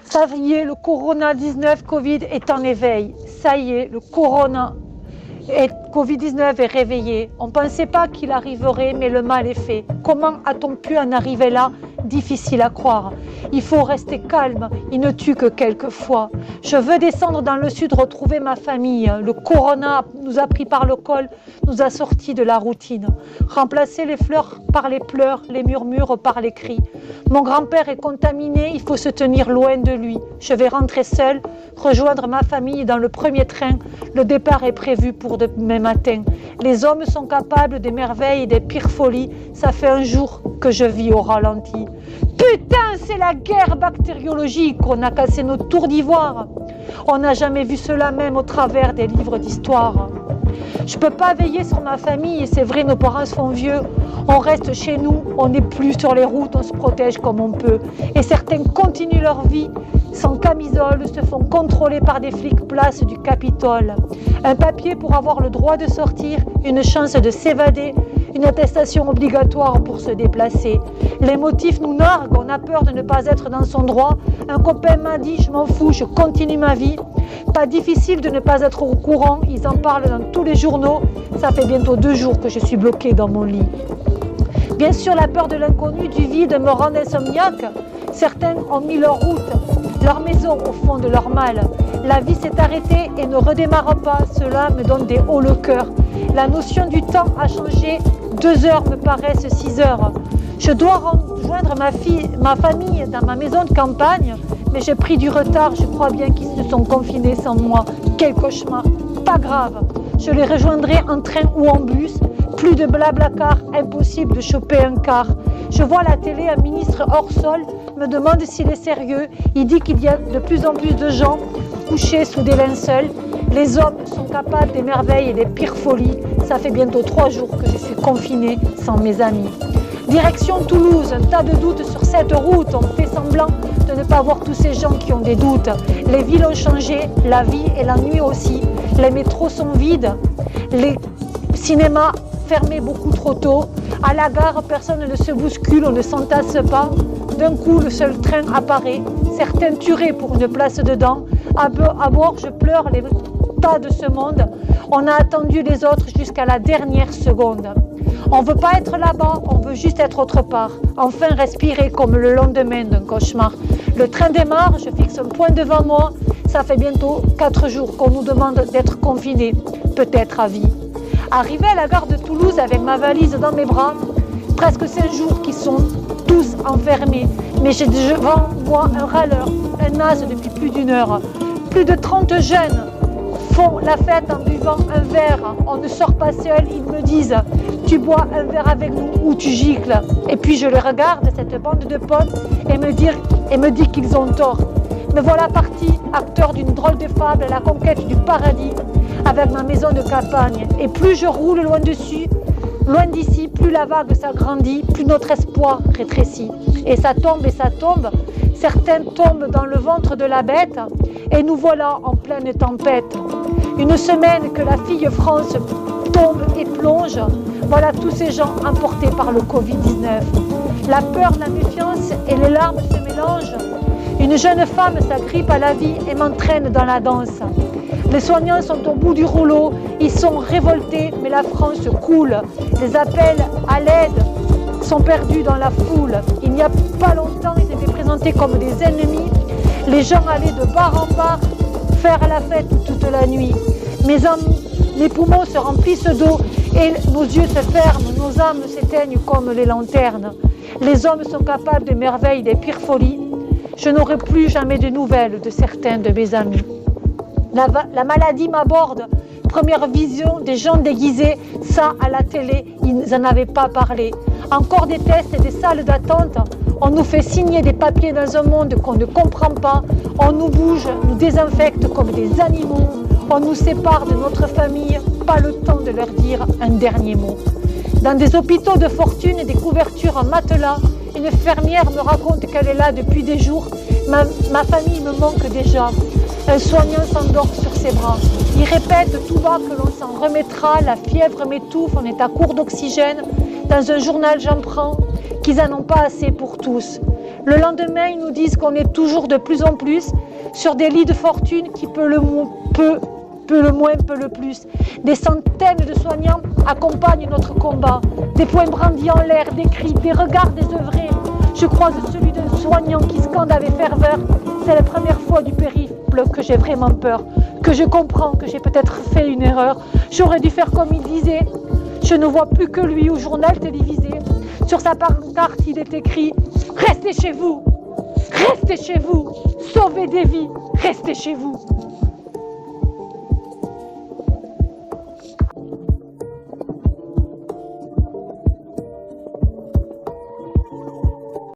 Ça y est, le Corona-19 Covid est en éveil. Ça y est, le Covid-19 est réveillé. On ne pensait pas qu'il arriverait, mais le mal est fait. Comment a-t-on pu en arriver là? Difficile à croire. Il faut rester calme, il ne tue que quelquefois. Je veux descendre dans le sud, retrouver ma famille. Le corona nous a pris par le col, nous a sortis de la routine. Remplacer les fleurs par les pleurs, les murmures par les cris. Mon grand-père est contaminé, il faut se tenir loin de lui. Je vais rentrer seule, rejoindre ma famille dans le premier train. Le départ est prévu pour demain matin. Les hommes sont capables des merveilles et des pires folies. Ça fait un jour que je vis au ralenti. Putain, c'est la guerre bactériologique. On a cassé nos tours d'ivoire. On n'a jamais vu cela même au travers des livres d'histoire. Je peux pas veiller sur ma famille, c'est vrai, nos parents sont vieux. On reste chez nous, on n'est plus sur les routes, on se protège comme on peut. Et certains continuent leur vie sans camisole, se font contrôler par des flics place du Capitole. Un papier pour avoir le droit de sortir, une chance de s'évader, une attestation obligatoire pour se déplacer. Les motifs nous narguent, on a peur de ne pas être dans son droit. Un copain m'a dit, je m'en fous, je continue ma vie. Pas difficile de ne pas être au courant, ils en parlent dans tous les journaux. Ça fait bientôt 2 jours que je suis bloquée dans mon lit. Bien sûr, la peur de l'inconnu, du vide me rend insomniaque. Certains ont mis leur route, leur maison au fond de leur mal. La vie s'est arrêtée et ne redémarre pas, cela me donne des hauts le cœur. La notion du temps a changé, 2 heures me paraissent 6 heures. Je dois rejoindre ma famille dans ma maison de campagne, mais j'ai pris du retard, je crois bien qu'ils se sont confinés sans moi. Quel cauchemar, pas grave, je les rejoindrai en train ou en bus. Plus de blablacar, impossible de choper un car. Je vois à la télé un ministre hors sol me demande s'il est sérieux. Il dit qu'il y a de plus en plus de gens couchés sous des linceuls. Les hommes sont capables des merveilles et des pires folies. Ça fait bientôt 3 jours que je suis confinée sans mes amis. Direction Toulouse, un tas de doutes sur cette route. On fait semblant de ne pas voir tous ces gens qui ont des doutes. Les villes ont changé, la vie et la nuit aussi. Les métros sont vides, les cinémas fermés beaucoup trop tôt. À la gare, personne ne se bouscule, on ne s'entasse pas. D'un coup, le seul train apparaît. Certains tueraient pour une place dedans. À bord, je pleure les pas de ce monde. On a attendu les autres jusqu'à la dernière seconde. On ne veut pas être là-bas, on veut juste être autre part. Enfin respirer comme le lendemain d'un cauchemar. Le train démarre, je fixe un point devant moi. Ça fait bientôt 4 jours qu'on nous demande d'être confinés, peut-être à vie. Arrivé à la gare de Toulouse avec ma valise dans mes bras, presque 5 jours qui sont tous enfermés. Mais j'ai devant moi un râleur, un as depuis plus d'1 heure. Plus de 30 jeunes font la fête en buvant un verre. On ne sort pas seul, ils me disent « Tu bois un verre avec nous ou tu gicles ?» Et puis je les regarde, cette bande de potes, et me dis qu'ils ont tort. Me voilà parti, acteur d'une drôle de fable, à la conquête du paradis, avec ma maison de campagne. Et plus je roule loin d'ici, plus la vague s'agrandit, plus notre espoir rétrécit. Et ça tombe, certains tombent dans le ventre de la bête, et nous voilà en pleine tempête. Une semaine que la fille France tombe et plonge, voilà tous ces gens emportés par le Covid-19. La peur, la méfiance et les larmes se mélangent. Une jeune femme s'agrippe à la vie et m'entraîne dans la danse. Les soignants sont au bout du rouleau, ils sont révoltés, mais la France coule. Les appels à l'aide sont perdus dans la foule. Il n'y a pas longtemps, ils étaient présentés comme des ennemis. Les gens allaient de bar en bar faire la fête toute la nuit. Mes amis, les poumons se remplissent d'eau et nos yeux se ferment, nos âmes s'éteignent comme les lanternes. Les hommes sont capables des merveilles, des pires folies. Je n'aurai plus jamais de nouvelles de certains de mes amis. La maladie m'aborde. Première vision des gens déguisés, ça à la télé, ils n'en avaient pas parlé. Encore des tests et des salles d'attente. On nous fait signer des papiers dans un monde qu'on ne comprend pas. On nous bouge, nous désinfecte comme des animaux. On nous sépare de notre famille, pas le temps de leur dire un dernier mot. Dans des hôpitaux de fortune et des couvertures en matelas, une infirmière me raconte qu'elle est là depuis des jours. Ma famille me manque déjà. Un soignant s'endort sur ses bras. Il répète tout bas que l'on s'en remettra. La fièvre m'étouffe, on est à court d'oxygène. Dans un journal, j'en prends qu'ils n'en ont pas assez pour tous. Le lendemain, ils nous disent qu'on est toujours de plus en plus sur des lits de fortune qui peut le moins, peut le plus. Des centaines de soignants accompagnent notre combat. Des poings brandis en l'air, des cris, des regards désœuvrés. Je croise celui d'un soignant qui scande avec ferveur. C'est la première fois du périple que j'ai vraiment peur, que je comprends que j'ai peut-être fait une erreur. J'aurais dû faire comme il disait. Je ne vois plus que lui au journal télévisé. Sur sa pancarte, il est écrit « Restez chez vous ! Restez chez vous ! Sauvez des vies ! Restez chez vous !»